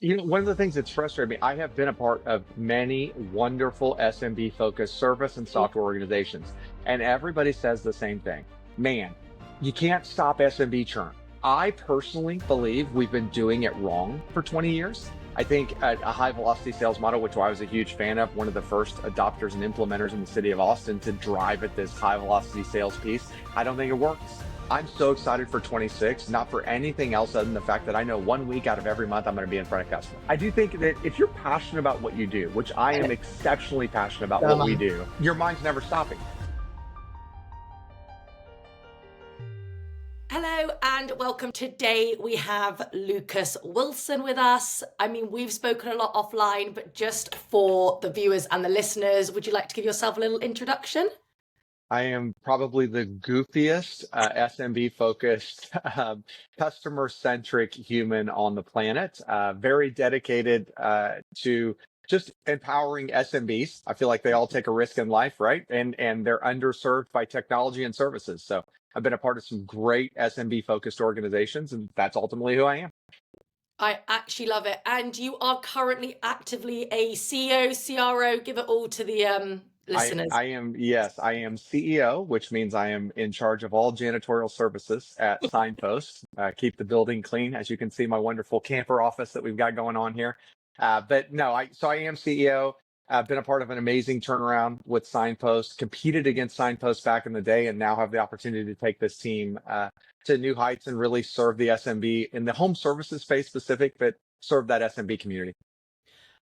One of the things that's frustrated me, I have been a part of many wonderful SMB focused service and Mm. software organizations, and everybody says the same thing. Man, you can't stop SMB churn. I personally believe we've been doing it wrong for 20 years. I think a high velocity sales model, which I was a huge fan of, one of the first adopters and implementers in the city of Austin to drive at this high velocity sales piece, I don't think it works. I'm so excited for 26, not for anything else other than the fact that I know 1 week out of every month I'm going to be in front of customers. I do think that if you're passionate about what you do, which I am exceptionally passionate about what we do, your mind's never stopping. Hello and welcome. Today we have Lucas Wilson with us. I mean, we've spoken a lot offline, but just for the viewers and the listeners, would you like to give yourself a little introduction? I am probably the goofiest SMB focused, customer centric human on the planet. Very dedicated to just empowering SMBs. I feel like they all take a risk in life, right? And they're underserved by technology and services. So I've been a part of some great SMB focused organizations, and that's ultimately who I am. I actually love it. And you are currently actively a CEO, CRO. Give it all to the listeners. I am, yes, I am CEO, which means I am in charge of all janitorial services at Signpost. Keep the building clean, as you can see, my wonderful camper office that we've got going on here. But no, I am CEO. I've been a part of an amazing turnaround with Signpost, competed against Signpost back in the day, and now have the opportunity to take this team to new heights and really serve the SMB in the home services space specific, but serve that SMB community.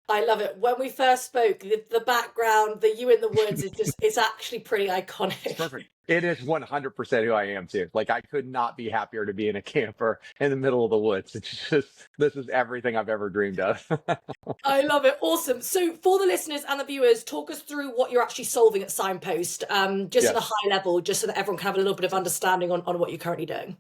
I love it. When we first spoke, the background, the you in the woods is just, it's actually pretty It's iconic. perfect. It is 100% who I am too. Like I could not be happier to be in a camper in the middle of the woods. It's just, this is everything I've ever dreamed of. I love it. Awesome. So for the listeners and the viewers, talk us through what you're actually solving at Signpost, just at a Yes. high level, just so that everyone can have a little bit of understanding on what you're currently doing.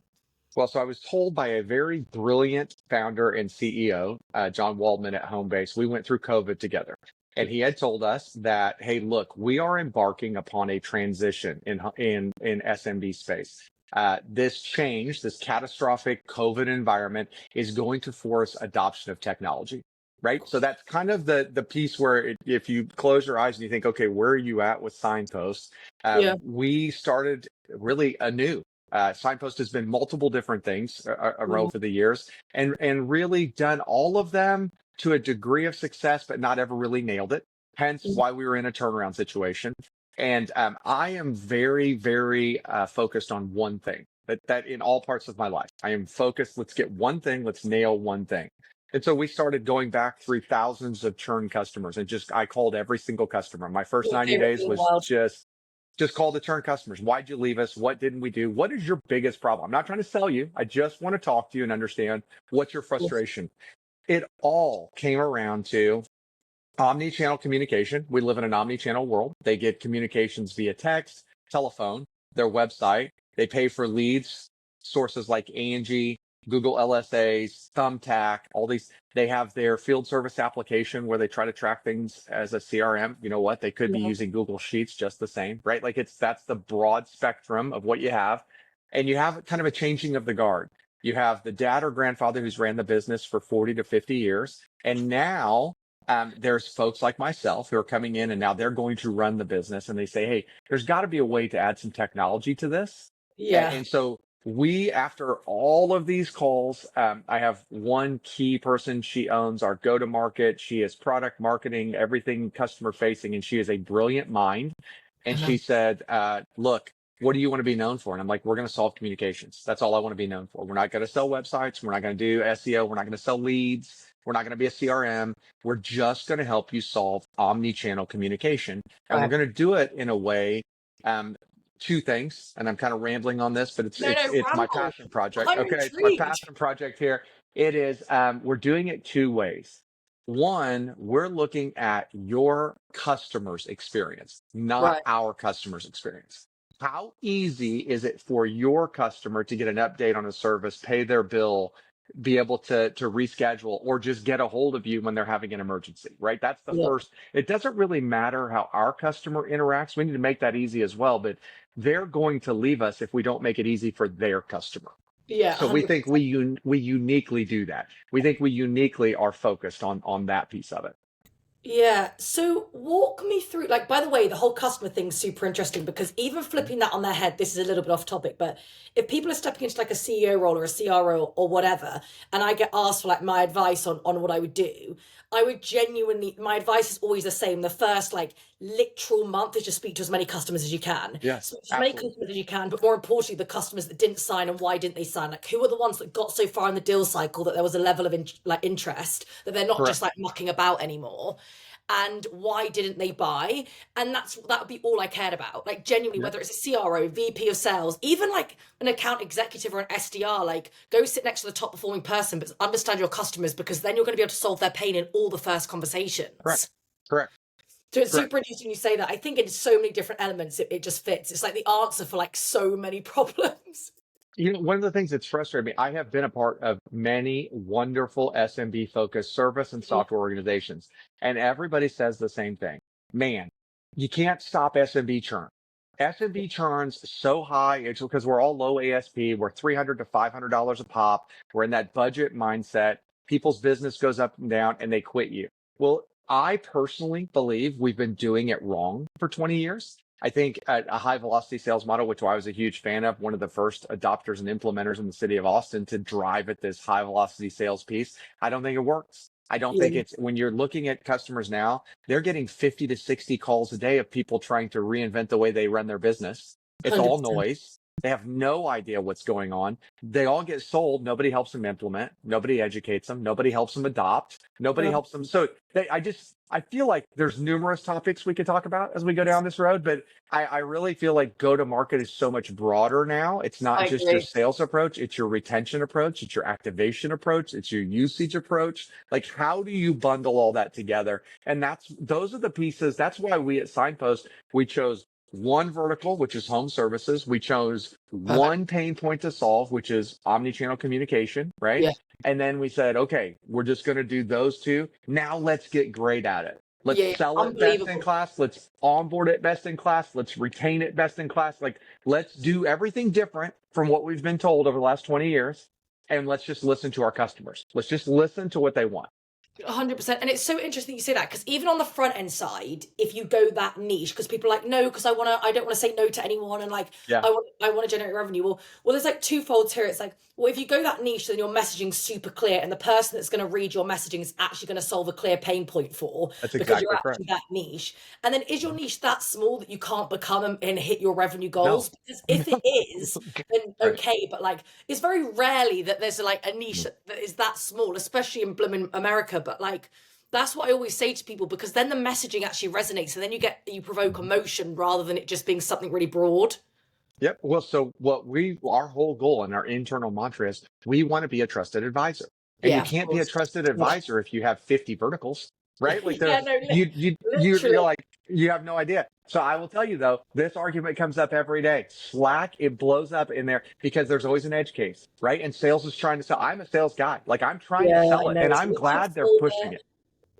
Well, so I was told by a very brilliant founder and CEO, John Waldman at Homebase. We went through COVID together, and he had told us that, hey, look, we are embarking upon a transition in SMB space. This change, this catastrophic COVID environment, is going to force adoption of technology. Right. So that's kind of the piece where if you close your eyes and you think, okay, where are you at with Signpost? Yeah. We started really anew. Signpost has been multiple different things Mhm. over the years, and really done all of them to a degree of success, but not ever really nailed it. Hence why we were in a turnaround situation. And I am very, very focused on one thing. That in all parts of my life, I am focused. Let's get one thing. Let's nail one thing. And so we started going back through thousands of churn customers, and just I called every single customer. My first Your 90 favorite days thing in the was world. just call the churn customers. Why'd you leave us? What didn't we do? What is your biggest problem? I'm not trying to sell you. I just want to talk to you and understand what's your Yes. frustration. It all came around to omni-channel communication. We live in an omni-channel world. They get communications via text, telephone, their website. They pay for leads, sources like Angie, Google LSAs, Thumbtack, all these. They have their field service application where they try to track things as a CRM. You know what? They could be Yeah. using Google Sheets just the same, right? Like that's the broad spectrum of what you have. And you have kind of a changing of the guard. You have the dad or grandfather who's ran the business for 40 to 50 years. And now there's folks like myself who are coming in and now they're going to run the business, and they say, hey, there's got to be a way to add some technology to this. Yeah. And so we, after all of these calls, I have one key person. She owns our go to market. She is product marketing, everything customer facing, and she is a brilliant mind. I And love she said, look, what do you want to be known for? And I'm like, we're going to solve communications. That's all I want to be known for. We're not going to sell websites. We're not going to do SEO. We're not going to sell leads. We're not going to be a CRM. We're just going to help you solve omni-channel communication. And we're right. going to do it in a way, two things, and I'm kind of rambling on this, but it's No, it's no, it's my ramble. passion project. I'm Okay, it's my intrigued. passion project here. It is we're doing it two ways. One, we're looking at your customer's experience, not Right. our customer's experience. How easy is it for your customer to get an update on a service, pay their bill, be able to reschedule, or just get a hold of you when they're having an emergency, right? That's the Yeah. first. It doesn't really matter how our customer interacts. We need to make that easy as well, but they're going to leave us if we don't make it easy for their customer. Yeah, So we 100%. think we uniquely do that. We think we uniquely are focused on that piece of it. Yeah. So walk me through, like, by the way, the whole customer thing's super interesting because even flipping that on their head, this is a little bit off topic, but if people are stepping into like a CEO role or a CRO or whatever, and I get asked for like my advice on what I would do, I would genuinely, my advice is always the same. The first like literal month is just speak to as many customers as you can. Yes, Speak to as many absolutely. customers as you can, but more importantly, the customers that didn't sign and why didn't they sign? Like who are the ones that got so far in the deal cycle that there was a level of interest that they're not just Correct. like mucking about anymore? And why didn't they buy? And that would be all I cared about. Like genuinely, Yep. whether it's a CRO, VP of sales, even like an account executive or an SDR, like go sit next to the top performing person, but understand your customers because then you're going to be able to solve their pain in all the first Correct. conversations. Correct. So it's Correct. super interesting you say that. I think in so many different elements, it just fits. It's like the answer for like so many problems. One of the things that's frustrated me, I have been a part of many wonderful SMB focused service and software organizations, and everybody says the same thing. Man, you can't stop SMB churn. SMB churn's so high, it's because we're all low ASP. We're $300 to $500 a pop. We're in that budget mindset. People's business goes up and down and they quit you. Well, I personally believe we've been doing it wrong for 20 years. I think a high velocity sales model, which I was a huge fan of, one of the first adopters and implementers in the city of Austin to drive at this high velocity sales piece. I don't think it works. I don't think Yeah, it's when you're looking at customers now, they're getting 50 to 60 calls a day of people trying to reinvent the way they run their business. It's all 100%. noise. They have no idea what's going on. They all get sold. Nobody helps them implement. Nobody educates them. Nobody helps them adopt. Nobody No. helps them. So I feel like there's numerous topics we could talk about as we go down this road, but I really feel like go to market is so much broader now. It's not I just your agree. sales approach, it's your retention approach, it's your activation approach, it's your usage approach. Like, how do you bundle all that together? And those are the pieces. That's why we at Signpost, we chose one vertical, which is home services. We chose Perfect. one pain point to solve, which is omni-channel communication, right? Yeah. And then we said, okay, we're just going to do those two. Now let's get great at it. Let's Yeah, yeah. sell it best in Unbelievable. class. Let's onboard it best in class. Let's retain it best in class. Like, let's do everything different from what we've been told over the last 20 years. And let's just listen to our customers. Let's just listen to what they want. 100%. And it's so interesting you say that because even on the front end side, if you go that niche, because people are like, no, because I don't want to say no to anyone, and like Yeah. I want to generate revenue. Well, there's like two folds here. It's like, well, if you go that niche, then your messaging's super clear, and the person that's going to read your messaging is actually going to solve a clear pain point for That's because you're exactly correct. actually that niche. And then is your niche that small that you can't become and hit your revenue No. goals? Because if it is, then Right. okay, but like it's very rarely that there's like a niche that is that small, especially in blooming America. But like that's what I always say to people because then the messaging actually resonates and then you provoke emotion rather than it just being something really broad. Yep. Well, so our whole goal and our internal mantra is we want to be a trusted advisor. And you Yeah, of can't be a course. trusted Yeah. advisor if you have 50 verticals, right? Like Yeah, no, you're literally. like, you have no idea. So I will tell you though, this argument comes up every day. Slack, it blows up in there because there's always an edge case, right? And sales is trying to sell. I'm a sales guy. Like I'm trying to Yeah, sell I it know. and It's I'm literally glad they're full pushing it.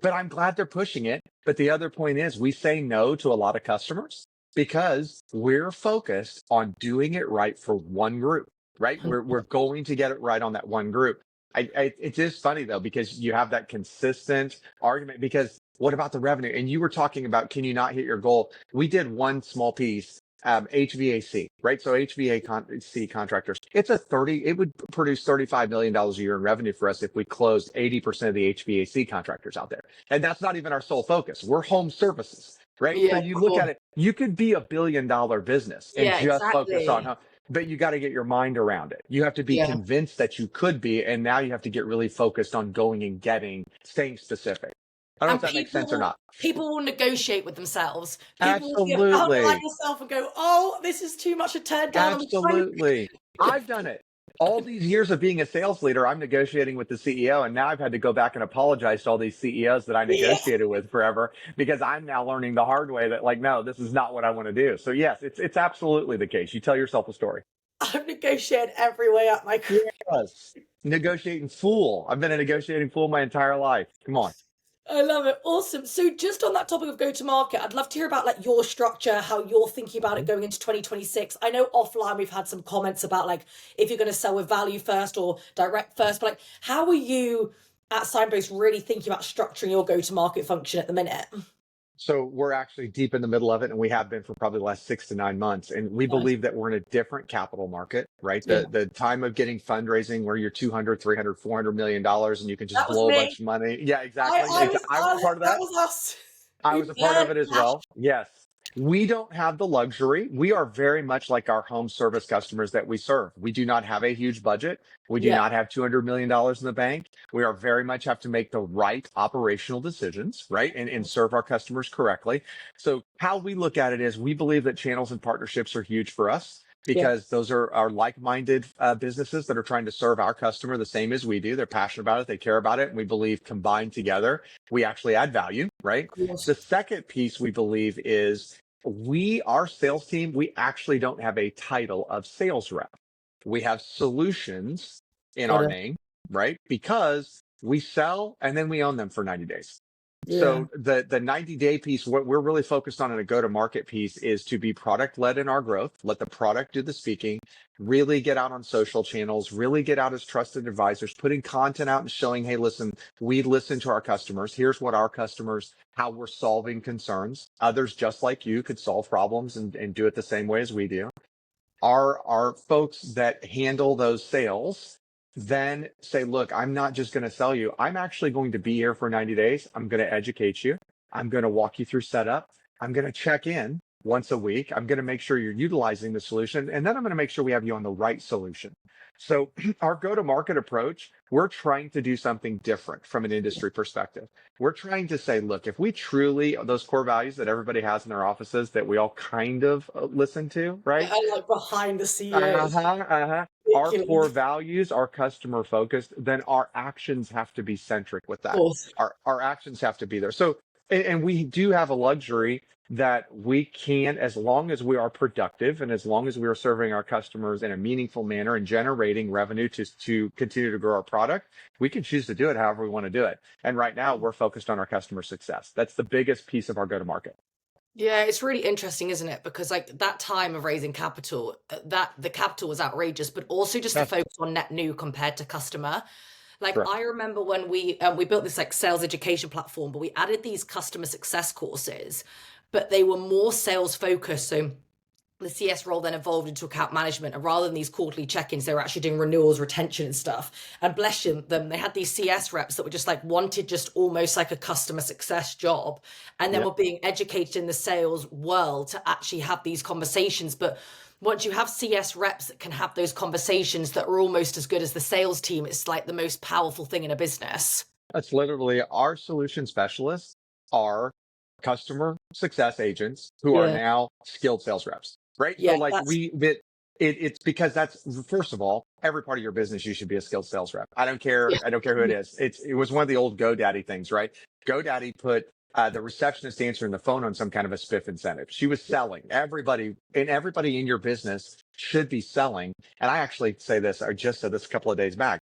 But I'm glad they're pushing it. But the other point is we say no to a lot of customers because we're focused on doing it right for one group, right? there. We're going to get it right on that one group. It's just funny though, because you have that consistent argument because what about the revenue? And you were talking about, can you not hit your goal? We did one small piece, HVAC, right? So HVAC contractors, it would produce $35 million a year in revenue for us if we closed 80% of the HVAC contractors out there. And that's not even our sole focus. We're home services, right? So Yeah, you look cool. at it, you could be $1 billion business and Yeah, just focus on exactly. home, but you got to get your mind around it. You have to be Yeah. convinced that you could be. And now you have to get really focused on going and staying specific. I don't know if And that makes sense or not. people will negotiate with themselves. People will see a founder like Absolutely. yourself and go, "Oh, this is too much to turn down. I'm trying Absolutely. to." I've done it. All these years of being a sales leader, I'm negotiating with the CEO, and now I've had to go back and apologize to all these CEOs that I Yeah, negotiated with forever because I'm now learning the hard way that, like, no, this is not what I want to do. So yes, it's absolutely the case. You tell yourself a story. I've negotiated every way up my career. Yes. Negotiating fool. I've been a negotiating fool my entire life. Come on. I love it. Awesome. So just on that topic of go to market, I'd love to hear about like your structure, how you're thinking about it Mhm. going into 2026. I know offline we've had some comments about like if you're going to sell with value first or direct first, but like how are you at Signpost really thinking about structuring your go to market function at the minute? So we're actually deep in the middle of it, and we have been for probably the last 6 to 9 months. And we Nice. believe that we're in a different capital market, right? Yeah. The time of getting fundraising where you're 200, 300, $400 million and you can just That was blow a bunch me. of money. Yeah, I, exactly. I was, I was a part of that that. was us. I We was a part of burned it as cash. well. Yes. We don't have the luxury. We are very much like our home service customers that we serve. We do not have a huge budget. We do Yeah. not have $200 million in the bank. We are very much have to make the right operational decisions, right? And serve our customers correctly. So how we look at it is we believe that channels and partnerships are huge for us Yeah. because those are like-minded businesses that are trying to serve our customer the same as we do. They're passionate about it. They care about it. And we believe combined together, we actually add value, right? Of course. The second piece we believe is our sales team, we actually don't have a title of sales rep. We have solutions in Got our it. name, right? Because we sell and then we own them for 90 days. Yeah. So the 90-day piece, what we're really focused on in a go-to-market piece is to be product led in our growth, let the product do the speaking, really get out on social channels, really get out as trusted advisors, putting content out and showing, hey, listen, we listen to our customers. Here's what our customers, how we're solving concerns. Others just like you could solve problems and do it the same way as we do. Our folks that handle those sales then say, look, I'm not just going to sell you. I'm actually going to be here for 90 days. I'm going to educate you. I'm going to walk you through setup. I'm going to check in once a week. I'm going to make sure you're utilizing the solution. And then I'm going to make sure we have you on the right solution. So our go-to-market approach, we're trying to do something different from an industry perspective. We're trying to say, look, if we truly, those core values that everybody has in their offices that we all kind of listen to, Yeah, right? and like behind the CEOs. Uh-huh, uh-huh. Our core Ridiculous. values are customer focused, then our actions have to be centric with Of that. course. Our actions have to be there. So, and we do have a luxury that we can, as long as we are productive and as long as we are serving our customers in a meaningful manner and generating revenue to continue to grow our product, we can choose to do it however we want to do it. And right now we're focused on our customer success. That's the biggest piece of our go-to-market. Yeah, it's really interesting, isn't it? Because like that time of raising capital, that the capital was outrageous, but also just the That's focus on net new compared to customer. Like correct. I remember when we built this like sales education platform, but we added these customer success courses, but they were more sales focused. So the CS role then evolved into account management. And rather than these quarterly check-ins, they were actually doing renewals, retention and stuff. And bless them, they had these CS reps that were just like wanted just almost like a customer success job. And then Yeah. were being educated in the sales world to actually have these conversations. But once you have CS reps that can have those conversations that are almost as good as the sales team, it's like the most powerful thing in a business. That's literally our solution specialists are customer success agents who are Yeah. now skilled sales reps, right? So Yeah. like That's it's because that's first of all, every part of your business you should be a skilled sales rep. I don't care. yeah. I don't care who it is. It was one of the old GoDaddy things, right? GoDaddy put the receptionist answering the phone on some kind of a spiff incentive. She was selling. Everybody in your business should be selling. And I actually say this, I just said this a couple of days back.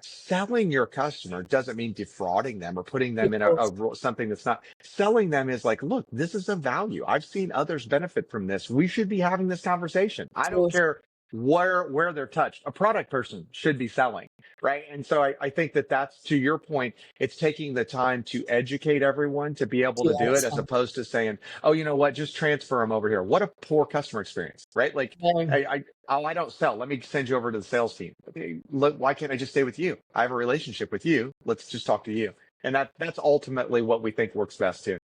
Selling your customer doesn't mean defrauding them or putting Of them in course. something that's not. Selling them is like, look, this is a value. I've seen others benefit from this. We should be having this conversation. I Of don't course. care where they're touched. A product person should be selling, right? And so I think that that's, to your point, it's taking the time to educate everyone to be able to Yeah, do it, it's as fun. opposed to saying, oh, you know what, just transfer them over here. What a poor customer experience, right? Like oh, I don't sell. Let me send you over to the sales team. Okay, look, why can't I just stay with you? I have a relationship with you. Let's just talk to you. And that's ultimately what we think works best too.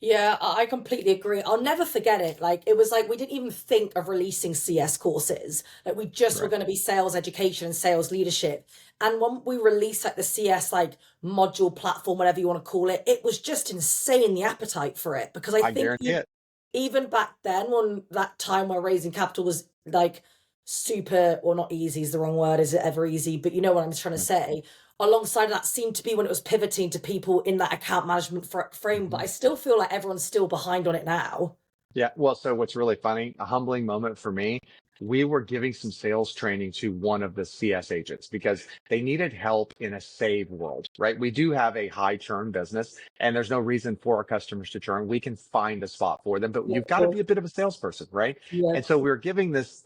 Yeah, I completely agree. I'll never forget it. Like, it was like we didn't even think of releasing CS courses. Like, we just were Right. going to be sales education and sales leadership. And when we released like the CS like module platform, whatever you want to call it, it was just insane the appetite for it. Because I I think guarantee it. even back then, when that time where raising capital was like super, or not easy is the wrong word, is it ever easy? But you know what I'm trying to say. Alongside that seemed to be when it was pivoting to people in that account management frame, but Mhm. I still feel like everyone's still behind on it now. Yeah. Well, so what's really funny, a humbling moment for me we were giving some sales training to one of the CS agents because they needed help in a save world, right? We do have a high churn business and there's no reason for our customers to churn. We can find a spot for them, but Yeah, you've got to be a bit of a salesperson, right? yeah, And so we were giving this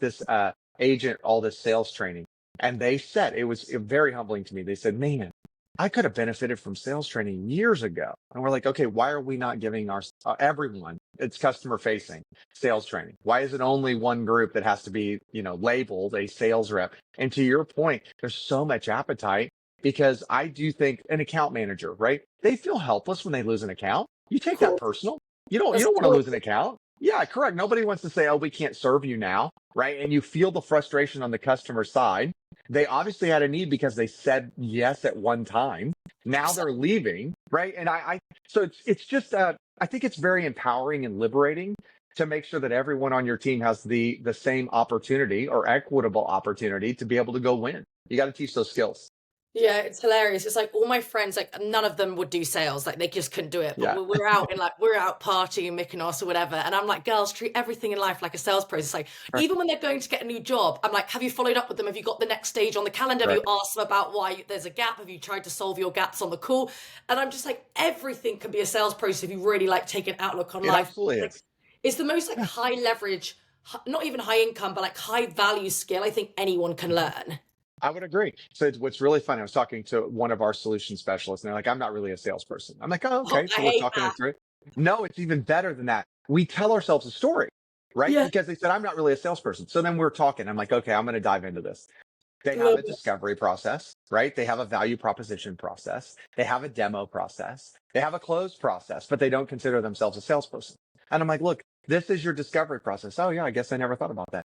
agent all this sales training, and they said it was very humbling to me. They said, "Man, I could have benefited from sales training years ago." And we're like, okay, why are we not giving our everyone, it's customer facing, sales training? Why is it only one group that has to be, labeled a sales rep? And to your point, there's so much appetite because I do think an account manager, right? They feel helpless when they lose an account. You take that cool. personal. You That's don't want to cool. lose an account. Yeah, correct. Nobody wants to say, "Oh, we can't serve you now," right? And you feel the frustration on the customer side. They obviously had a need because they said yes at one time. Now they're leaving, right? And so it's just I think it's very empowering and liberating to make sure that everyone on your team has the same opportunity or equitable opportunity to be able to go win. You got to teach those skills. Yeah, it's hilarious. It's like all my friends, like none of them would do sales. Like they just couldn't do it. But Yeah, we're out partying, Mykonos or whatever. And I'm like, girls, treat everything in life like a sales process. Like right, even when they're going to get a new job, I'm like, have you followed up with them? Have you got the next stage on the calendar? Have right. you asked them about why there's a gap? Have you tried to solve your gaps on the call? And I'm just like, everything can be a sales process if you really like take an outlook on It life. absolutely Like is. it's the most like Yeah. high leverage, not even high income, but like high value skill I think anyone can learn. I would agree. So what's really funny, I was talking to one of our solution specialists, and they're like, "I'm not really a salesperson." I'm like, "Oh, Oh, okay." I So we're hate talking that. it through. No, it's even better than that. We tell ourselves a story, right? Yeah. Because they said, "I'm not really a salesperson." So then we're talking. I'm like, "Okay, I'm going to dive into this." They have Love a it. discovery process, right? They have a value proposition process. They have a demo process. They have a close process, but they don't consider themselves a salesperson. And I'm like, "Look, this is your discovery process." "Oh, yeah, I guess I never thought about that."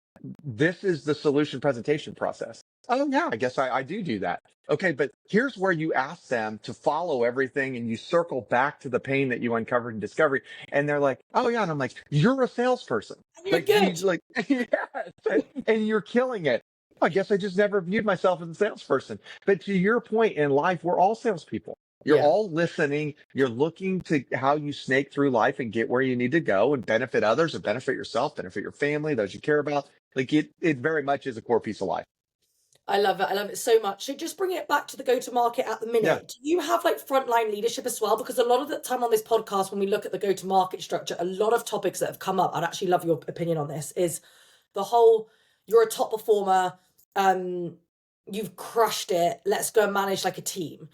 "This is the solution presentation process." "Oh, yeah, I guess I do that." "Okay, but here's where you ask them to follow everything and you circle back to the pain that you uncovered in discovery." And they're like, "Oh, yeah." And I'm like, "You're a salesperson. And you're Like, you good. like, yes, and you're killing it." "I guess I just never viewed myself as a salesperson." But to your point in life, we're all salespeople. You're Yeah. all listening. You're looking to how you snake through life and get where you need to go and benefit others and benefit yourself, benefit your family, those you care about. Like it very much is a core piece of life. I love it. I love it so much. So just bringing it back to the go-to-market at the Yeah. minute, do you have like frontline leadership as well? Because a lot of the time on this podcast, when we look at the go-to-market structure, a lot of topics that have come up, I'd actually love your opinion on this, is the whole, you're a top performer, um, you've crushed it, let's go and manage like a team.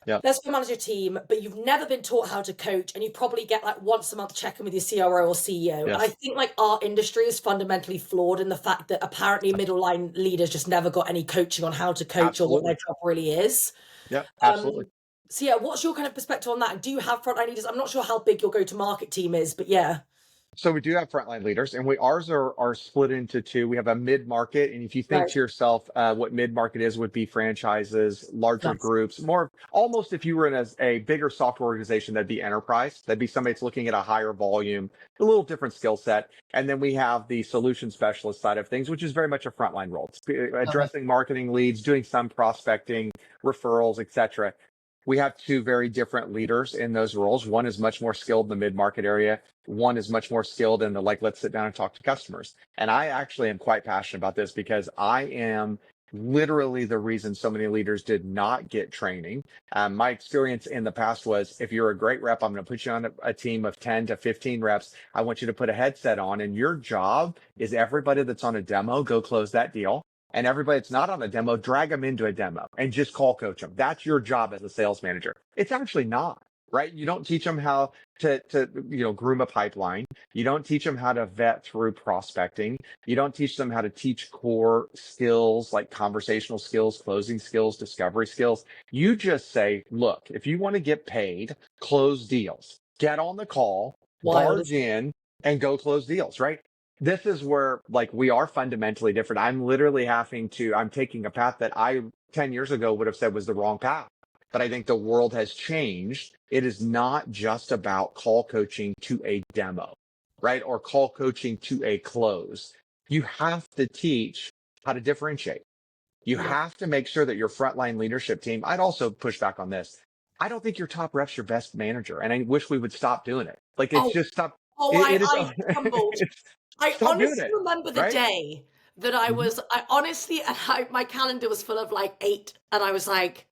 Yeah. Let's go manage a team, but you've never been taught how to coach, and you probably get like once a month check in with your CRO or CEO. And I Yes. think like our industry is fundamentally flawed in the fact that apparently middle line leaders just never got any coaching on how to coach or what their Absolutely. job really is. Yeah. Um, Absolutely. so yeah, what's your kind of perspective on that? And do you have frontline leaders? I'm not sure how big your go-to-market team is, but yeah. So we do have frontline leaders, and ours are split into two. We have a mid market, and if you think Right. to yourself, what mid market is, would be franchises, larger Nice. groups, more almost if you were in a bigger software organization, that'd be enterprise. That'd be somebody that's looking at a higher volume, a little different skill set. And then we have the solution specialist side of things, which is very much a frontline role. It's Love it. addressing marketing leads, doing some prospecting, referrals, etc. We have two very different leaders in those roles. One is much more skilled in the mid-market area. One is much more skilled in the like, let's sit down and talk to customers. And I actually am quite passionate about this because I am literally the reason so many leaders did not get training. My experience in the past was if you're a great rep, I'm going to put you on a team of 10 to 15 reps. I want you to put a headset on, and your job is everybody that's on a demo, go close that deal. And everybody that's not on a demo, drag them into a demo and just call coach them. That's your job as a sales manager. It's actually not, right? You don't teach them how to groom a pipeline. You don't teach them how to vet through prospecting. You don't teach them how to teach core skills like conversational skills, closing skills, discovery skills. You just say, look, if you want to get paid, close deals. Get on the call, Wild. barge in, and go close deals, right? This is where like we are fundamentally different. I'm taking a path that I 10 years ago would have said was the wrong path. But I think the world has changed. It is not just about call coaching to a demo, right? Or call coaching to a close. You have to teach how to differentiate. You Yeah. have to make sure that your frontline leadership team, I'd also push back on this. I don't think your top rep's your best manager. And I wish we would stop doing it. Like it's Oh, just stop. oh, It is, I stumbled. I stop doing honestly it. remember the Right? day. that I honestly, and my calendar was full of like 8, and I was like,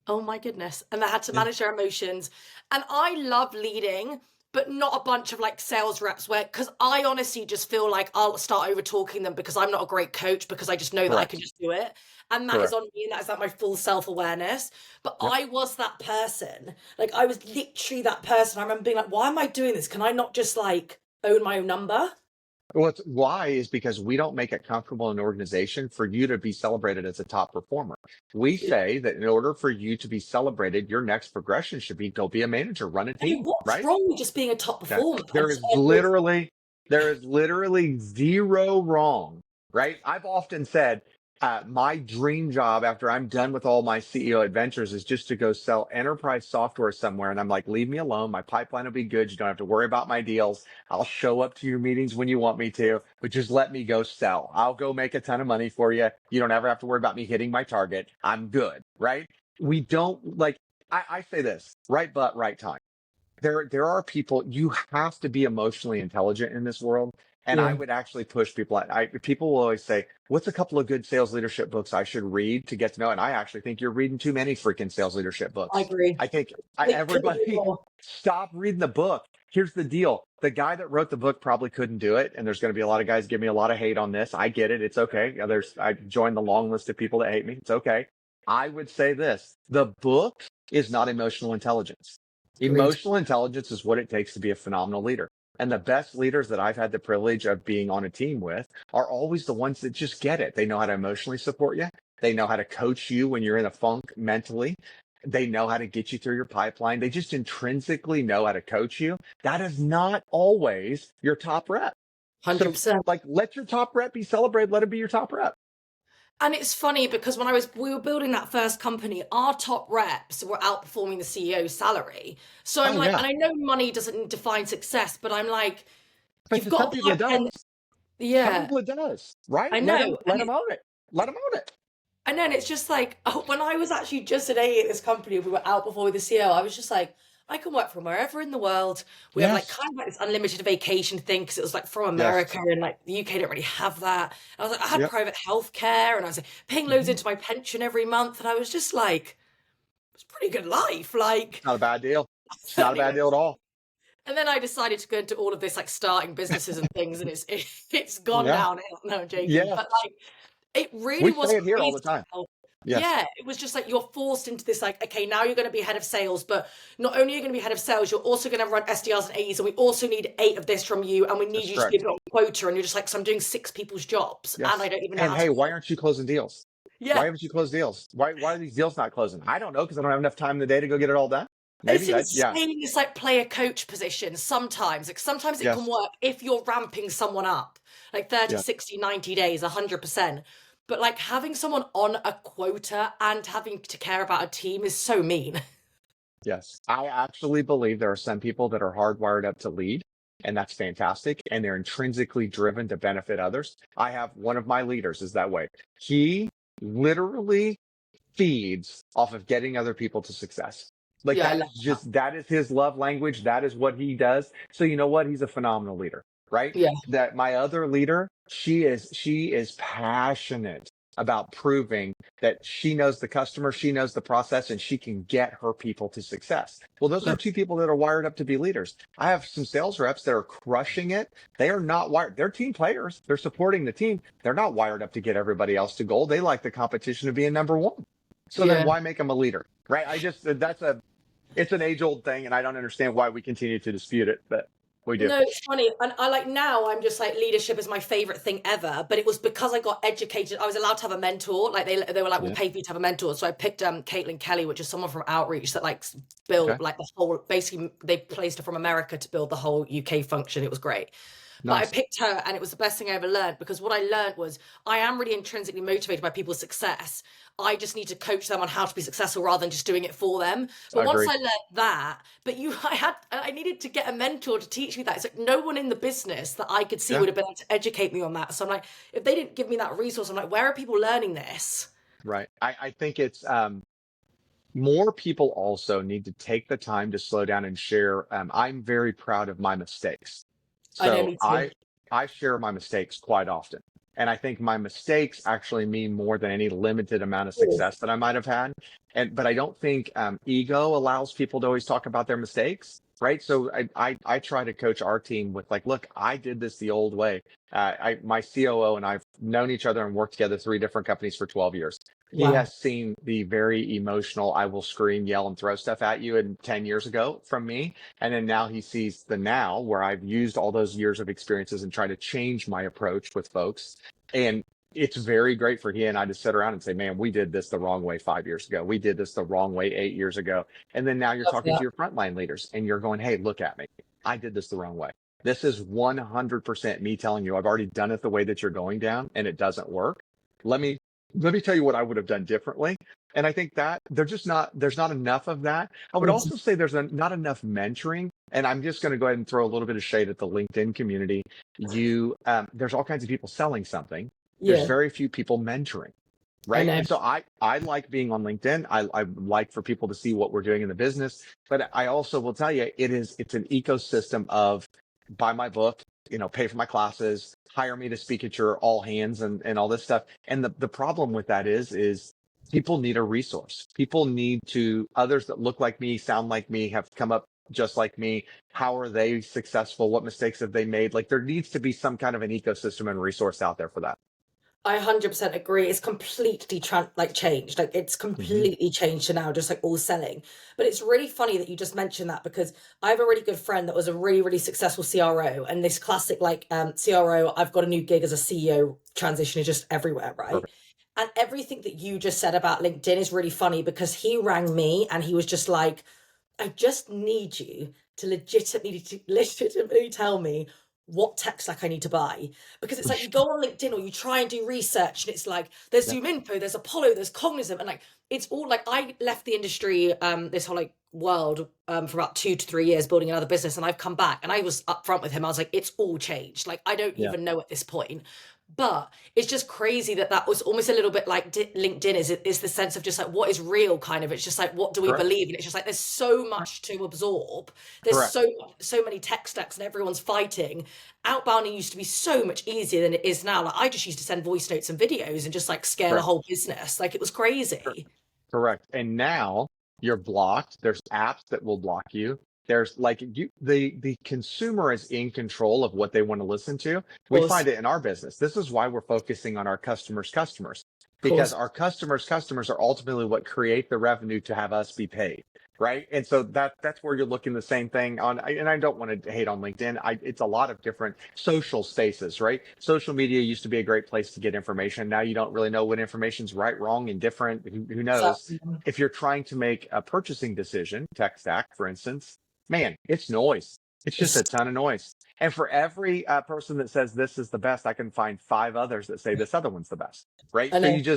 oh my goodness. And I had to Yeah. manage their emotions. And I love leading, but not a bunch of like sales reps because I honestly just feel like I'll start over talking them because I'm not a great coach because I just know that I can Correct. just do it. And that is Correct. on me, and that is like my full self-awareness. But Yep. I was that person. Like I was literally that person. I remember being like, why am I doing this? Can I not just like own my own number? Well, why is because we don't make it comfortable in an organization for you to be celebrated as a top performer. We Yeah. say that in order for you to be celebrated, your next progression should be go be a manager, run a I mean, team, what's right? wrong with just being a top Okay. performer? There is literally zero wrong, right? I've often said my dream job after I'm done with all my CEO adventures is just to go sell enterprise software somewhere. And I'm like, leave me alone. My pipeline will be good. You don't have to worry about my deals. I'll show up to your meetings when you want me to, but just let me go sell. I'll go make a ton of money for you. You don't ever have to worry about me hitting my target. I'm good, right? We don't like, I say this, right butt, right time. There are people, you have to be emotionally intelligent in this world. And I Yeah, would actually push people. People will always say, what's a couple of good sales leadership books I should read to get to know? And I actually think you're reading too many freaking sales leadership I books. agree. I think Couldn't agree everybody more. stop reading the book. Here's the deal. The guy that wrote the book probably couldn't do it. And there's going to be a lot of guys give me a lot of hate on this. I get it. It's okay. I joined the long list of people that hate me. It's okay. I would say this, the book is not emotional intelligence. Agreed. Emotional intelligence is what it takes to be a phenomenal leader. And the best leaders that I've had the privilege of being on a team with are always the ones that just get it. They know how to emotionally support you. They know how to coach you when you're in a funk mentally. They know how to get you through your pipeline. They just intrinsically know how to coach you. That is not always your top rep. So 100%. like, let your top rep be celebrated. Let it be your top rep. And it's funny because we were building that first company, our top reps were outperforming the CEO's salary. So I'm Oh like, yeah. and I know money doesn't define success, but I'm like, But you've to some got people to it does. Some yeah, people it does, right? I Let know. them, let them own it. Let them own it. And then it's just like, oh, when I was actually just at this company, we were outperforming the CEO. I was just like, I can work from wherever in the world. We have like Yes. kind of like this unlimited vacation thing because it was like from Yes. America, and like the UK don't really have that. And I was like, I had Yep. private healthcare, and I was like paying loads Mhm. into my pension every month. And I was just like, it's a pretty good life. Like, Not a bad deal. It's not a bad anyway. deal at all. And then I decided to go into all of this like starting businesses and things, and it's gone Yeah. downhill. No, I'm joking. Yes. But like, it really We was say it here all crazy the time. how, Yes. yeah, it was just like you're forced into this, like, okay, now you're going to be head of sales, but not only are you going to be head of sales, you're also going to run SDRs and AEs, and we also need 8 of this from you, and we need That's you to be a correct. bit on quota, and you're just like, so I'm doing 6 people's jobs, and I Yes. don't even know And how to hey, why work. aren't you closing deals? Yeah, Why haven't you closed deals? Why are these deals not closing? I don't know because I don't have enough time in the day to go get it all done. it's Maybe I, yeah. insane. It's like player coach position sometimes. Like sometimes it can Yes. work if you're ramping someone up, like 30, Yeah. 60, 90 days, 100%. But like having someone on a quota and having to care about a team is so mean. Yes. I actually believe there are some people that are hardwired up to lead, and that's fantastic. And they're intrinsically driven to benefit others. I have one of my leaders is that way. He literally feeds off of getting other people to success. Like Yeah, I that love is that. just, that is his love language. That is what he does. So you know what? He's a phenomenal leader, right? Yeah, That my other leader, she is passionate about proving that she knows the customer, she knows the process, and she can get her people to success. Well, those are yeah, two people that are wired up to be leaders. I have some sales reps that are crushing it. They are not wired. They're team players. They're supporting the team. They're not wired up to get everybody else to gold. They like the competition of being number one. So then yeah. why make them a leader? Right? It's an age old thing and I don't understand why we continue to dispute it, but we do. No, it's funny. And I like now I'm just like leadership is my favorite thing ever. But it was because I got educated. I was allowed to have a mentor. Like they were like, we'll Yeah. pay for you to have a mentor. So I picked Caitlin Kelly, which is someone from Outreach that like Okay. built like the whole, basically they placed her from America to build the whole UK function. It was great. But I Nice. picked her, and it was the best thing I ever learned, because what I learned was I am really intrinsically motivated by people's success. I just need to coach them on how to be successful rather than just doing it for them. I But once agree. I learned that, I needed to get a mentor to teach me that. It's like no one in the business that I could see Yeah. would have been able to educate me on that. So I'm like, if they didn't give me that resource, I'm like, where are people learning this? Right. I think it's more people also need to take the time to slow down and share. I'm very proud of my mistakes. I know, So me too. I share my mistakes quite often. And I think my mistakes actually mean more than any limited amount of success that I might have had. But I don't think ego allows people to always talk about their mistakes, right? So I try to coach our team with like, look, I did this the old way. My COO and I've known each other and worked together 3 different companies for 12 years. He Wow. has seen the very emotional, I will scream, yell, and throw stuff at you and 10 years ago from me. And then now he sees the now where I've used all those years of experiences and try to change my approach with folks. And it's very great for he and I to sit around and say, man, we did this the wrong way 5 years ago. We did this the wrong way 8 years ago. And then now you're Love talking to that. your frontline leaders and you're going, hey, look at me. I did this the wrong way. This is 100% me telling you, I've already done it the way that you're going down and it doesn't work. Let me tell you what I would have done differently. And I think that there's not enough of that. I would Mhm. also say not enough mentoring. And I'm just going to go ahead and throw a little bit of shade at the LinkedIn community. There's all kinds of people selling something. There's Yeah, very few people mentoring, I right? know. And so I like being on LinkedIn. I like for people to see what we're doing in the business. But I also will tell you, it's an ecosystem of buy my book, pay for my classes, hire me to speak at your all hands and all this stuff. And the problem with that is people need a resource. People need to others that look like me, sound like me, have come up just like me. How are they successful? What mistakes have they made? Like there needs to be some kind of an ecosystem and resource out there for that. I 100% agree. It's completely changed. Like it's Hmm. completely changed to now just like all selling. But it's really funny that you just mentioned that because I have a really good friend that was a really, really successful CRO. And this classic CRO, I've got a new gig as a CEO transition is just everywhere, right? Perfect. And everything that you just said about LinkedIn is really funny because he rang me and he was just like, I just need you to legitimately tell me what tech stack I need to buy. Because it's like you go on LinkedIn or you try and do research and it's like there's Yeah. Zoom Info, there's Apollo, there's Cognizant, and like it's all like I left the industry, this whole like world for about 2 to 3 years building another business, and I've come back and I was upfront with him. I was like, it's all changed. Like I don't Yeah. even know at this point. But it's just crazy that was almost a little bit like LinkedIn is the sense of just like what is real kind of. It's just like what do we Correct. believe? And it's just like there's so much to absorb. There's Correct. so many tech stacks and everyone's fighting. Outbounding used to be so much easier than it is now. Like I just used to send voice notes and videos and just like scale a Correct. whole business. Like it was crazy. Correct. And now you're blocked. There's apps that will block you. There's like the consumer is in control of what they want to listen to. Of We course, find it in our business. This is why we're focusing on our customers, of because course. our customers are ultimately what create the revenue to have us be paid. Right. And so that's where you're looking the same thing on, and I don't want to hate on LinkedIn. It's a lot of different social spaces, right? Social media used to be a great place to get information. Now you don't really know what information's right, wrong, and different. Who knows? Exactly. If you're trying to make a purchasing decision, tech stack, for instance, man, it's noise. It's just It's, a ton of noise. And for every person that says this is the best, I can find 5 others that say this other one's the best, right? I So know.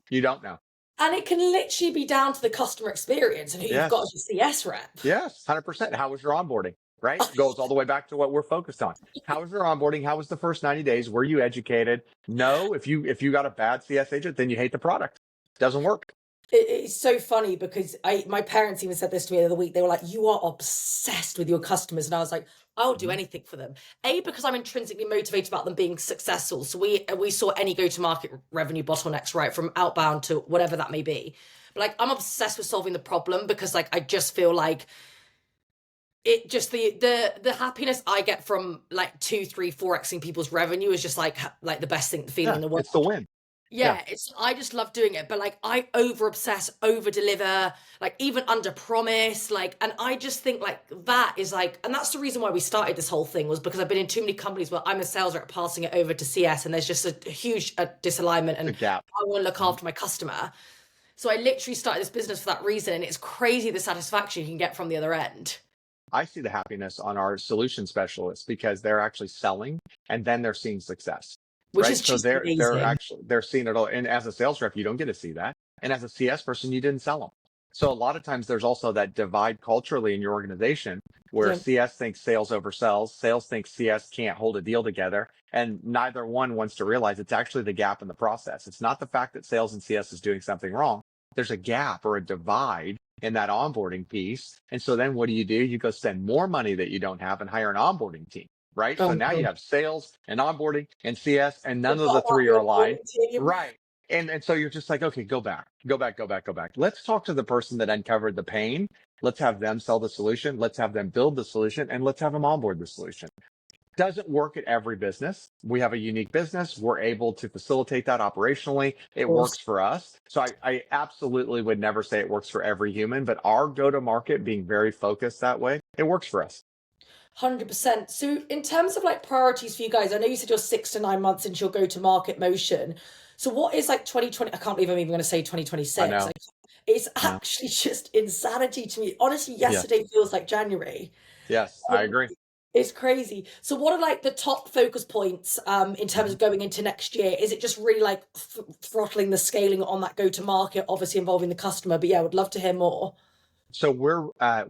you don't know. And it can literally be down to the customer experience and who you've got as Yes. your CS rep. Yes, 100%. How was your onboarding? Right? Goes all the way back to what we're focused on. How was your onboarding? How was the first 90 days? Were you educated? No, if you got a bad CS agent, then you hate the product. Doesn't work. It's so funny because my parents even said this to me the other week. They were like, "You are obsessed with your customers," and I was like, "I'll do Mhm. anything for them." A, because I'm intrinsically motivated about them being successful. So we saw any go to market revenue bottlenecks, right, from outbound to whatever that may be. But like, I'm obsessed with solving the problem because like I just feel like it just the happiness I get from like 2, 3, 4xing people's revenue is just like the best feeling Yeah, in the world. it's the win. Yeah, Yeah, it's I just love doing it, but like I over obsess, over deliver, like even under promise, like, and I just think like that is like, and that's the reason why we started this whole thing was because I've been in too many companies where I'm a sales rep passing it over to CS, and there's just a huge disalignment, the and gap. I want to look Mhm. after my customer. So I literally started this business for that reason, and it's crazy the satisfaction you can get from the other end, I see the happiness on our solution specialists because they're actually selling and then they're seeing success, which is right? So just they're amazing. actually they're seeing it all. And as a sales rep, you don't get to see that. And as a CS person, you didn't sell them. So a lot of times there's also that divide culturally in your organization where Yeah. CS thinks sales oversells, sales thinks CS can't hold a deal together, and neither one wants to realize it's actually the gap in the process. It's not the fact that sales and CS is doing something wrong. There's a gap or a divide in that onboarding piece. And so then what do? You go spend more money that you don't have and hire an onboarding team. right? Oh So my now you God. have sales and onboarding and CS, and none of Forgot the about three the are aligned. onboarding team. Right. And so you're just like, okay, go back, go back, go back, go back. Let's talk to the person that uncovered the pain. Let's have them sell the solution. Let's have them build the solution, and let's have them onboard the solution. Doesn't work at every business. We have a unique business. We're able to facilitate that operationally. Of It course. works for us. So I absolutely would never say it works for every human, but our go to market being very focused that way, it works for us. 100%. So in terms of like priorities for you guys, I know you said you're 6 to 9 months into your go-to-market motion. So what is like 2020? I can't believe I'm even going to say I 2026. know. Like it's No. actually just insanity to me. Honestly, Yes. yesterday feels like January. Yes. I Um, agree. it's crazy. So what are like the top focus points in terms Mhm. of going into next year? Is it just really like throttling the scaling on that go-to-market, obviously involving the customer? But yeah, I would love to hear more. So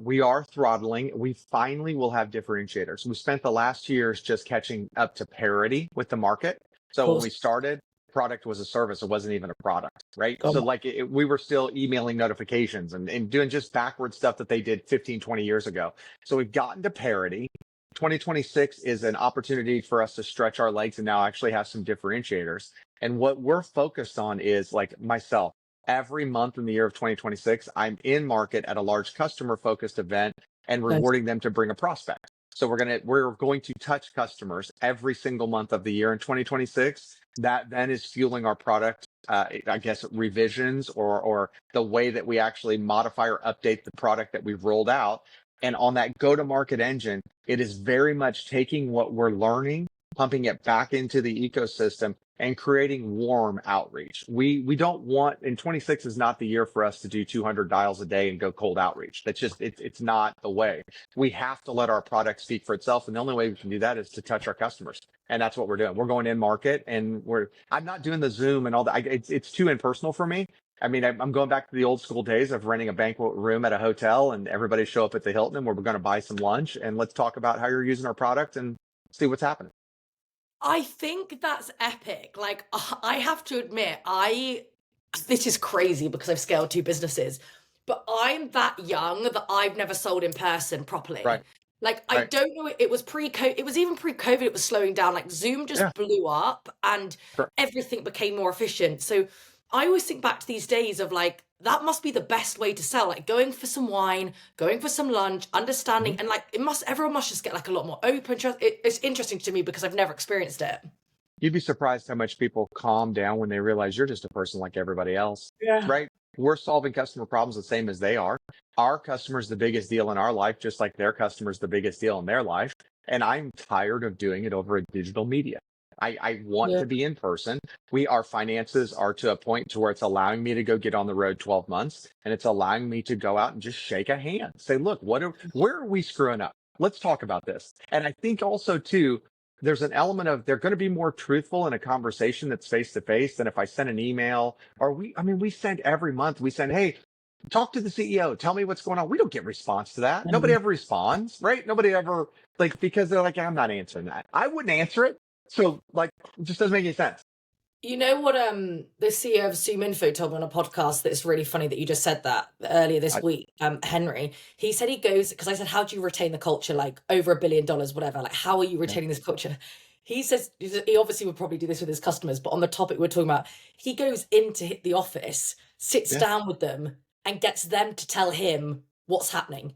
we are throttling. We finally will have differentiators. We spent the last years just catching up to parity with the market. Of So when course. we started, product was a service. It wasn't even a product, right? Go So on. like we were still emailing notifications and doing just backward stuff that they did 15, 20 years ago. So we've gotten to parity. 2026 is an opportunity for us to stretch our legs and now actually have some differentiators. And what we're focused on is like myself. Every month in the year of 2026, I'm in market at a large customer focused event and Nice. rewarding them to bring a prospect. So we're going to touch customers every single month of the year in 2026. That then is fueling our product, I guess, revisions or the way that we actually modify or update the product that we've rolled out. And on that go to market engine, it is very much taking what we're learning, pumping it back into the ecosystem and creating warm outreach. We don't want, and 26 is not the year for us to do 200 dials a day and go cold outreach. That's just it's not the way. We have to let our product speak for itself, and the only way we can do that is to touch our customers. And that's what we're doing. We're going in market, and I'm not doing the Zoom and all that. It's too impersonal for me. I mean, I'm going back to the old school days of renting a banquet room at a hotel and everybody show up at the Hilton and we're going to buy some lunch and let's talk about how you're using our product and see what's happening. I think that's epic. Like, I have to admit, this is crazy because I've scaled 2 businesses, but I'm that young that I've never sold in person properly. Right. Like, I Right. don't know, it was pre-COVID, it was even pre-COVID, it was slowing down. Like, Zoom Yeah. just blew up and Correct. everything became more efficient. So I always think back to these days of like, that must be the best way to sell, like going for some wine, going for some lunch, understanding, Mhm. and like everyone must just get like a lot more open. It's interesting to me because I've never experienced it. You'd be surprised how much people calm down when they realize you're just a person like everybody else, Yeah. right? We're solving customer problems the same as they are. Our customer's the biggest deal in our life, just like their customer's the biggest deal in their life. And I'm tired of doing it over a digital media. I want Yeah. to be in person. Our finances are to a point to where it's allowing me to go get on the road 12 months and it's allowing me to go out and just shake a hand. Say, look, where are we screwing up? Let's talk about this. And I think also too, there's an element of they're going to be more truthful in a conversation that's face to face than if I send an email or we send every month, we send, hey, talk to the CEO, tell me what's going on. We don't get response to that. Nobody ever responds, right? Nobody ever like, because they're like, I'm not answering that. I wouldn't answer it. So like, it just doesn't make any sense. You know what the CEO of ZoomInfo told me on a podcast that's really funny that you just said that earlier this I, week, Henry. He said he goes, because I said, how do you retain the culture, like over $1 billion, whatever, like how are you yeah. retaining this culture? He says, he obviously would probably do this with his customers, but on the topic we're talking about, he goes into the office, sits Yeah. down with them and gets them to tell him what's happening.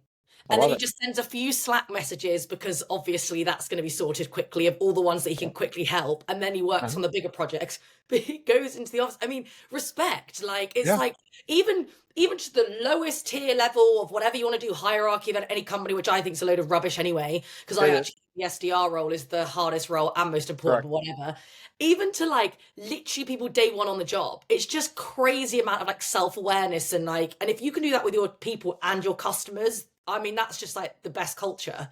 I And then love he it. just sends a few Slack messages because obviously that's going to be sorted quickly of all the ones that he can quickly help. And then he works Uh-huh. on the bigger projects, but he goes into the office. I mean, respect. Like it's Yeah. like even just the lowest tier level of whatever you want to do, hierarchy of any company, which I think is a load of rubbish anyway, because I It is. actually the SDR role is the hardest role and most important, Correct. but whatever. Even to like literally people day one on the job, it's just crazy amount of like self-awareness and like, and if you can do that with your people and your customers, I mean, that's just like the best culture.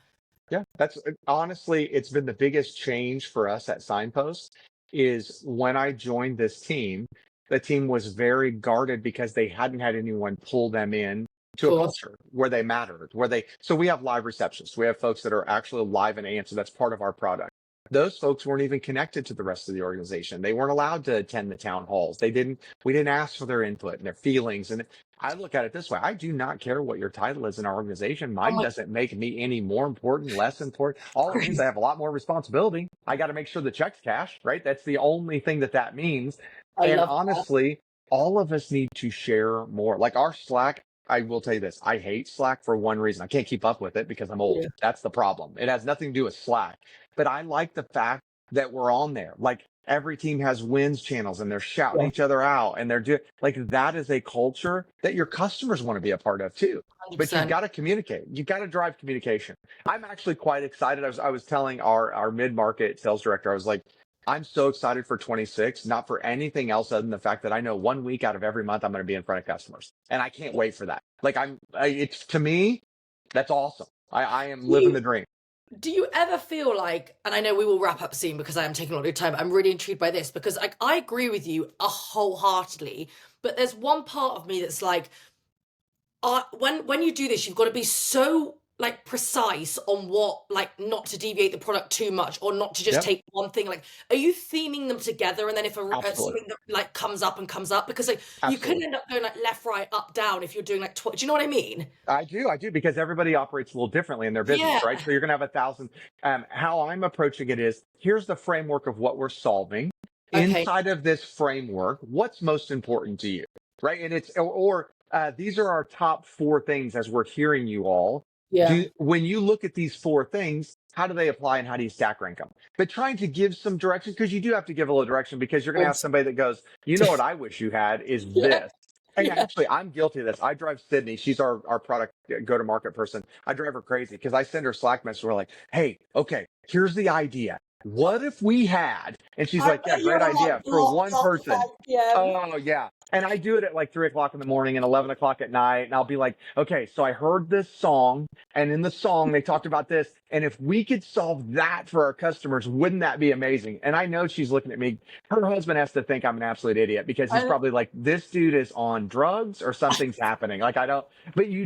Yeah, that's honestly, it's been the biggest change for us at Signpost is when I joined this team, the team was very guarded because they hadn't had anyone pull them in Of to a course. culture where they mattered, so we have live receptionists. We have folks that are actually live and answer. That's part of our product. those folks weren't even connected to the rest of the organization. They weren't allowed to attend the town halls. We didn't ask for their input and their feelings. And I look at it this way. I do not care what your title is in our organization. Oh Mine my doesn't make me any more important, less important. All it means I God. have a lot more responsibility. I got to make sure the check's cash, right? That's the only thing that means. I And love that. honestly, all of us need to share more. Like our Slack, I will tell you this. I hate Slack for one reason. I can't keep up with it because I'm old. Yeah. That's the problem. It has nothing to do with Slack. But I like the fact that we're on there. Like every team has wins channels and they're shouting Yeah. each other out and they're doing like that is a culture that your customers want to be a part of too. But you've 100%. got to communicate. You've got to drive communication. I'm actually quite excited. I was telling our mid-market sales director, I was like, I'm so excited for 26, not for anything else other than the fact that I know 1 week out of every month I'm going to be in front of customers. And I can't wait for that. Like it's to me, that's awesome. I am living the dream. Do you ever feel like, and I know we will wrap up soon because I am taking a lot of your time, I'm really intrigued by this because I agree with you wholeheartedly, but there's one part of me that's like, when you do this, you've got to be so like precise on what, like not to deviate the product too much or not to just Yep, take one thing. Like, are you theming them together? And then if absolutely. something that like comes up because like you could Absolutely. end up going like left, right, up, down if you're doing like, do you know what I mean? I do, because everybody operates a little differently in their business, Yeah. right? So you're going to have 1,000. How I'm approaching it is here's the framework of what we're solving. Okay. Inside of this framework, what's most important to you, right? And these are our top 4 things as we're hearing you all. Yeah. When you look at these 4 things, how do they apply and how do you stack rank them? But trying to give some direction because you do have to give a little direction because you're going to have somebody that goes, you know what I wish you had is Yeah. this. And Yeah. actually, I'm guilty of this. I drive Sydney. She's our product go-to-market person. I drive her crazy because I send her Slack message. We're like, hey, okay, here's the idea. What if we had? And she's I like, yeah, bet you're great on idea that for blocked one up person. 5 p.m. Oh, yeah. And I do it at like 3 o'clock in the morning and 11 o'clock at night. And I'll be like, okay, so I heard this song. And in the song, they talked about this. And if we could solve that for our customers, wouldn't that be amazing? And I know she's looking at me. Her husband has to think I'm an absolute idiot because he's I, probably like, this dude is on drugs or something's happening. Like, I don't, but you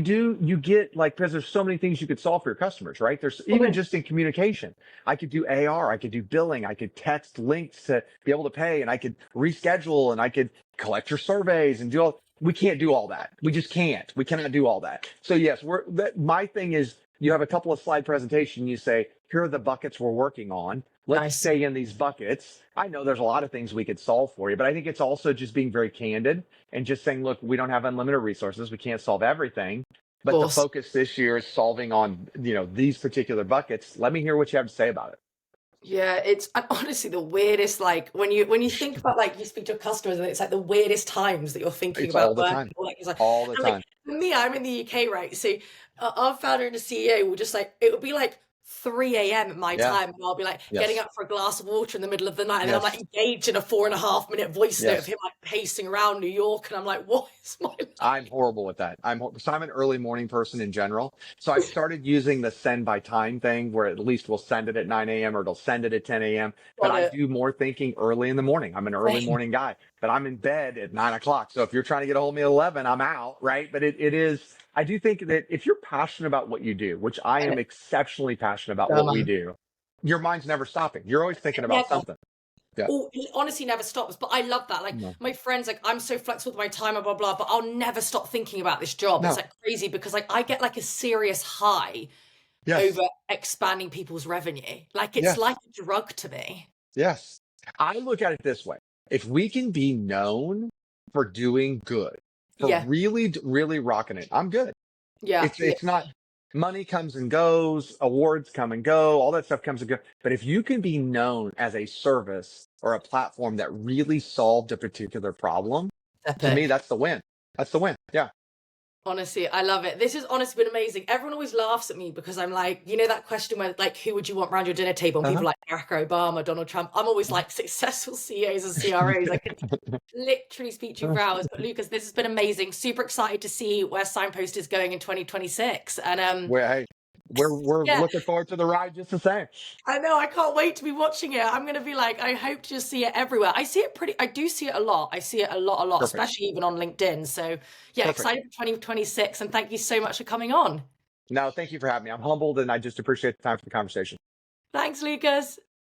get like, because there's so many things you could solve for your customers, right? There's even just in communication. I could do AR, I could do billing, I could text links to be able to pay, and I could reschedule, and I could collect your surveys and do all. We can't do all that. We just can't. We cannot do all that. So yes, my thing is you have a couple of slide presentation. You say, here are the buckets we're working on. Let's Nice. stay in these buckets. I know there's a lot of things we could solve for you, but I think it's also just being very candid and just saying, look, we don't have unlimited resources. We can't solve everything. But the course. focus this year is solving on, these particular buckets. Let me hear what you have to say about it. Yeah, it's honestly the weirdest, like when you think about like you speak to customers and it's like the weirdest times that you're thinking It's all about the work. time. Or like, it's like, All the and like time. for me, I'm in the UK, right? So our founder and the CEO will just like, it would be like 3 a.m. at my Yeah. time, and I'll be like getting Yes. up for a glass of water in the middle of the night, and then I'm like Yes. engaged in a 4.5 minute voice note of Yes. him like pacing around New York, and I'm like, what is my life? I'm horrible with that. So I'm an early morning person in general. So I've started using the send by time thing where at least we'll send it at 9 a.m. or it'll send it at 10 a.m. But Got I it. do more thinking early in the morning. I'm an early Same. morning guy, but I'm in bed at 9 o'clock. So if you're trying to get a hold of me at 11, I'm out, right? But it is, I do think that if you're passionate about what you do, which I am exceptionally passionate about what we do, your mind's never stopping. You're always thinking about Never. something. Yeah. Oh, it honestly never stops. But I love that. Like No. my friends, like I'm so flexible with my time and blah blah. But I'll never stop thinking about this job. It's No. like crazy because like I get like a serious high Yes. over expanding people's revenue. Like it's Yes. like a drug to me. Yes. I look at it this way. If we can be known for doing good, for Yeah. really, really rocking it, I'm good. Yeah. It's not money comes and goes, awards come and go, all that stuff comes and goes. But if you can be known as a service or a platform that really solved a particular problem, to me, Epic. that's the win. That's the win. Yeah. Honestly, I love it. This has honestly been amazing. Everyone always laughs at me because I'm like, you know, that question where like, who would you want around your dinner table? And people Uh-huh. like Barack Obama, Donald Trump. I'm always like successful CEOs and CROs. I could literally speak to you for hours. But Lucas, this has been amazing. Super excited to see where Signpost is going in 2026. And We're yeah, looking forward to the ride just the same. I know. I can't wait to be watching it. I'm going to be like, I hope to just see it everywhere. I do see it a lot. I see it a lot, Perfect. especially even on LinkedIn. So yeah, Perfect. excited for 2026. And thank you so much for coming on. No, thank you for having me. I'm humbled and I just appreciate the time for the conversation. Thanks, Lucas.